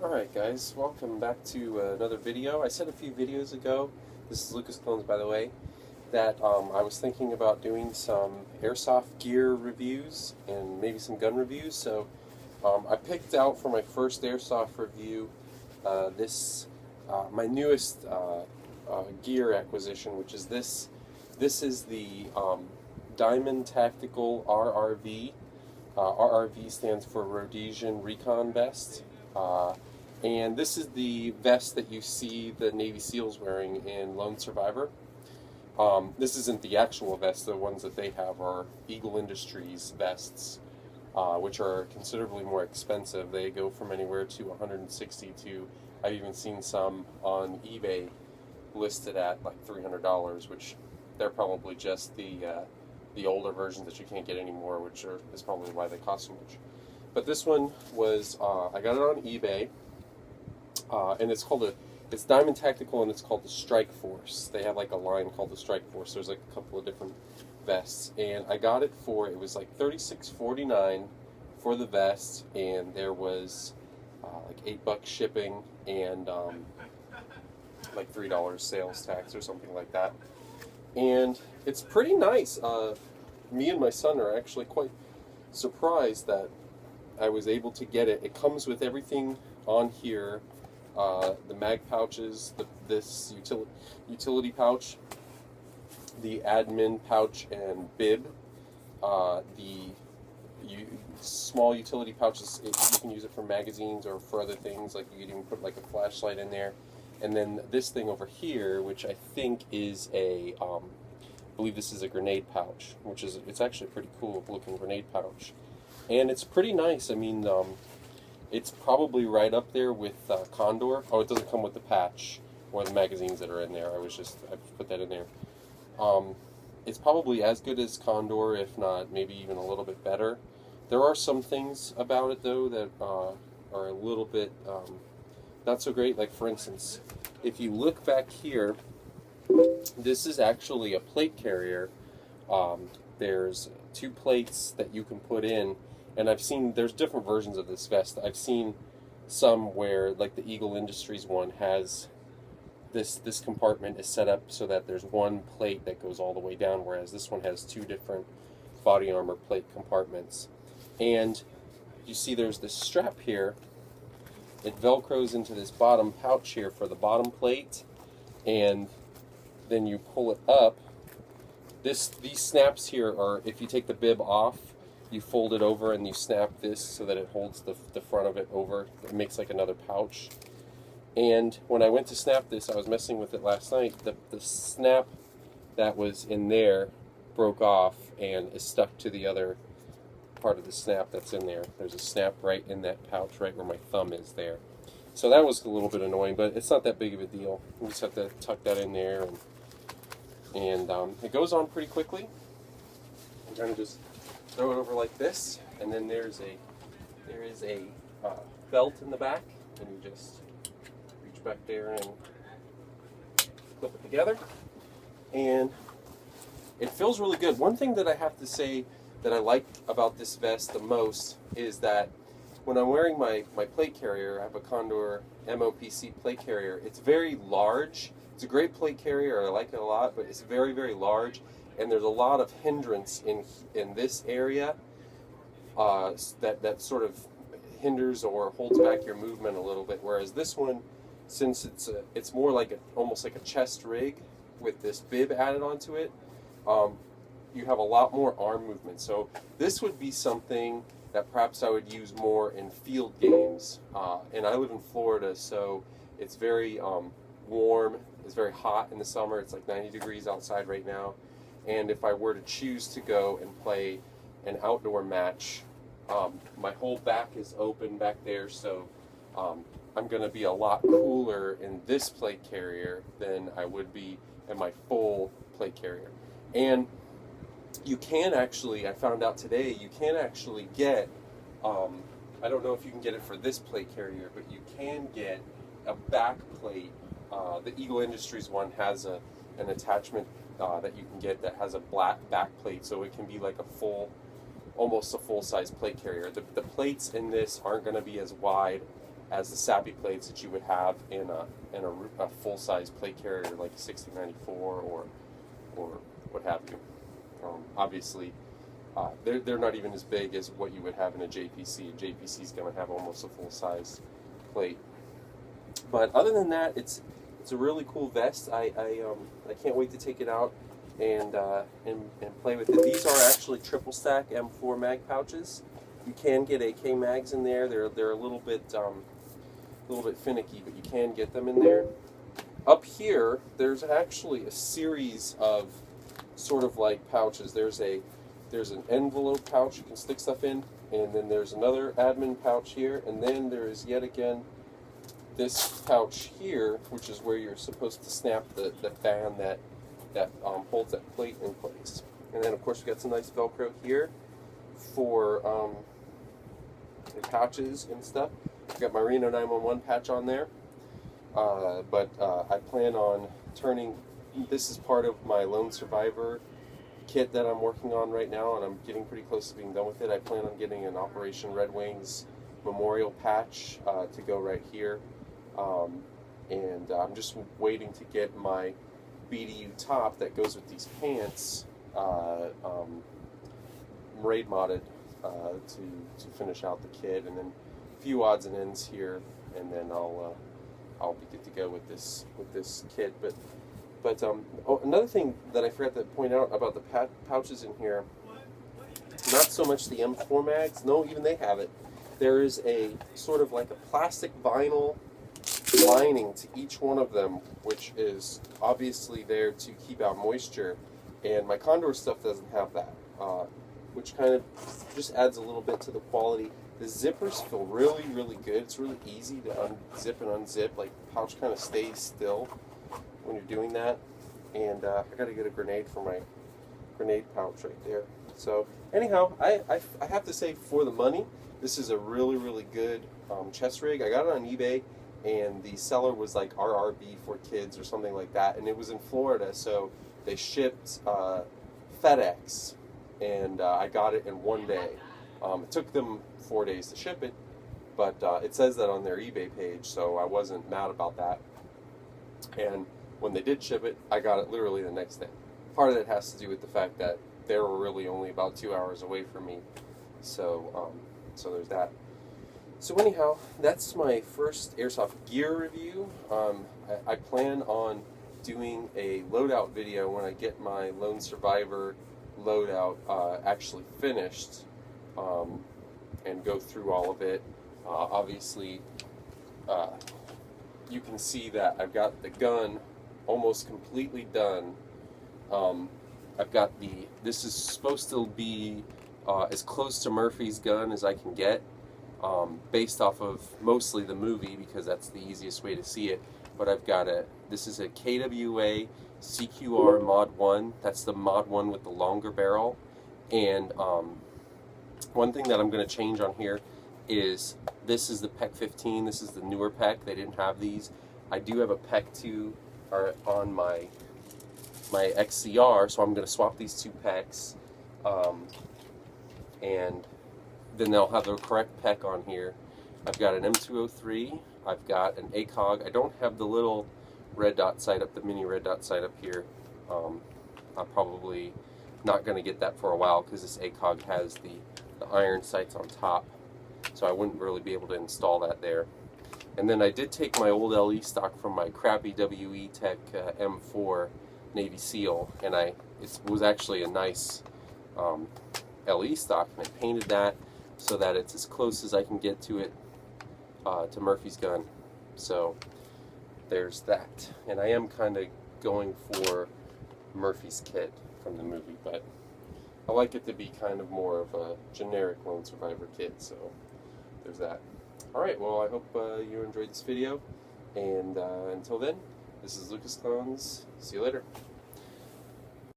Alright guys, welcome back to another video. I said a few videos ago, this is Lucas Clones by the way, that I was thinking about doing some airsoft gear reviews and maybe some gun reviews. So I picked out for my first airsoft review my newest gear acquisition, which is this. This is the Diamond Tactical RRV. RRV stands for Rhodesian Recon Vest. And this is the vest that you see the Navy SEALs wearing in Lone Survivor. This isn't the actual vest. The ones that they have are Eagle Industries vests, which are considerably more expensive. They go from anywhere to $160 to, I've even seen some on eBay listed at like $300, which they're probably just the older versions that you can't get anymore, which is probably why they cost so much. But this one was, I got it on eBay, and it's Diamond Tactical, and it's called the Strike Force. They have like a line called the Strike Force. There's like a couple of different vests, and I got it was like $36.49 for the vest, and there was like $8 shipping and like $3 sales tax or something like that. And it's pretty nice. Me and my son are actually quite surprised that I was able to get it. It comes with everything on here, the mag pouches, this utility pouch, the admin pouch and bib, small utility pouches. You can use it for magazines or for other things, like you can even put like a flashlight in there. And then this thing over here, which I think is I believe this is a grenade pouch, it's actually a pretty cool looking grenade pouch. And it's pretty nice. I mean, it's probably right up there with Condor. Oh, it doesn't come with the patch or the magazines that are in there. I put that in there. It's probably as good as Condor, if not maybe even a little bit better. There are some things about it though that are a little bit not so great. Like for instance, if you look back here, this is actually a plate carrier. There's 2 plates that you can put in. And there's different versions of this vest. I've seen some where, like the Eagle Industries one has this compartment is set up so that there's one plate that goes all the way down, whereas this one has 2 different body armor plate compartments. And you see there's this strap here. It velcros into this bottom pouch here for the bottom plate, and then you pull it up. These snaps here are, if you take the bib off, you fold it over and you snap this so that it holds the front of it over. It makes like another pouch. And when I went to snap this, I was messing with it last night, the snap that was in there broke off and is stuck to the other part of the snap that's in there. There's a snap right in that pouch, right where my thumb is there. So that was a little bit annoying, but it's not that big of a deal. You just have to tuck that in there, and it goes on pretty quickly. I'm going to just throw it over like this, and then there is a belt in the back, and you just reach back there and clip it together, and it feels really good. One thing that I have to say that I like about this vest the most is that when I'm wearing my plate carrier, I have a Condor MOPC plate carrier. It's very large. It's a great plate carrier. I like it a lot, but it's very, very large. And there's a lot of hindrance in this area that sort of hinders or holds back your movement a little bit. Whereas this one, since it's more like almost like a chest rig with this bib added onto it, you have a lot more arm movement. So this would be something that perhaps I would use more in field games. And I live in Florida, so it's very warm. It's very hot in the summer. It's like 90 degrees outside right now. And if I were to choose to go and play an outdoor match, my whole back is open back there, so I'm going to be a lot cooler in this plate carrier than I would be in my full plate carrier. And you can actually, I found out today, you can actually get, I don't know if you can get it for this plate carrier, but you can get a back plate. The Eagle Industries one has an attachment that you can get that has a black back plate, so it can be like almost a full-size plate carrier. The plates in this aren't going to be as wide as the sappy plates that you would have in a full-size plate carrier like a 6094 or what have you. Obviously, they're not even as big as what you would have in a JPC. A JPC is going to have almost a full-size plate. But other than that, it's a really cool vest. I can't wait to take it out and play with it. These are actually triple stack M4 mag pouches. You can get AK mags in there. They're a little bit finicky, but you can get them in there. Up here, there's actually a series of sort of like pouches. There's an envelope pouch you can stick stuff in, and then there's another admin pouch here, and then there is yet again this pouch here, which is where you're supposed to snap the band that holds that plate in place. And then of course we got some nice Velcro here for the pouches and stuff. I've got my Reno 911 patch on there, but I plan on turning, this is part of my Lone Survivor kit that I'm working on right now, and I'm getting pretty close to being done with it. I plan on getting an Operation Red Wings memorial patch to go right here, and I'm just waiting to get my BDU top that goes with these pants raid modded to finish out the kit, and then a few odds and ends here, and then I'll be good to go with this kit. But another thing that I forgot to point out about the pouches in here, not so much the M4 mags, no, even they have it. There is a sort of like a plastic vinyl lining to each one of them, which is obviously there to keep out moisture, and my Condor stuff doesn't have that, which kind of just adds a little bit to the quality. The zippers feel really, really good. It's really easy to unzip and unzip. Like, the pouch kind of stays still when you're doing that. And I got to get a grenade for my grenade pouch right there. So anyhow, I have to say, for the money, this is a really, really good chest rig. I got it on eBay, and the seller was like RRV for kids or something like that, and it was in Florida, so they shipped FedEx, and I got it in one day. It took them 4 days to ship it, but it says that on their eBay page, so I wasn't mad about that. And when they did ship it, I got it literally the next day. Part of it has to do with the fact that they were really only about 2 hours away from me, so so there's that. So anyhow, that's my first airsoft gear review. I plan on doing a loadout video when I get my Lone Survivor loadout actually finished, and go through all of it. Obviously, you can see that I've got the gun almost completely done. I've got this is supposed to be as close to Murphy's gun as I can get, based off of mostly the movie, because that's the easiest way to see it. But I've got this is a KWA CQR Mod 1. That's the Mod 1 with the longer barrel. And one thing that I'm going to change on here is this is the PEC 15. This is the newer PEC. They didn't have these. I do have a PEC 2 on my XCR, so I'm going to swap these two PECs, and then they'll have the correct PEC on here. I've got an M203. I've got an ACOG. I don't have the little red dot sight up, the mini red dot sight up here. I'm probably not going to get that for a while because this ACOG has the iron sights on top, so I wouldn't really be able to install that there. And then I did take my old LE stock from my crappy WE Tech M4 Navy SEAL, and it was actually a nice LE stock, and I painted that so that it's as close as I can get to it, to Murphy's gun. So there's that. And I am kind of going for Murphy's kit from the movie, but I like it to be kind of more of a generic Lone Survivor kit, so there's that. Alright, well, I hope you enjoyed this video, and until then, this is Lucas Clones. See you later.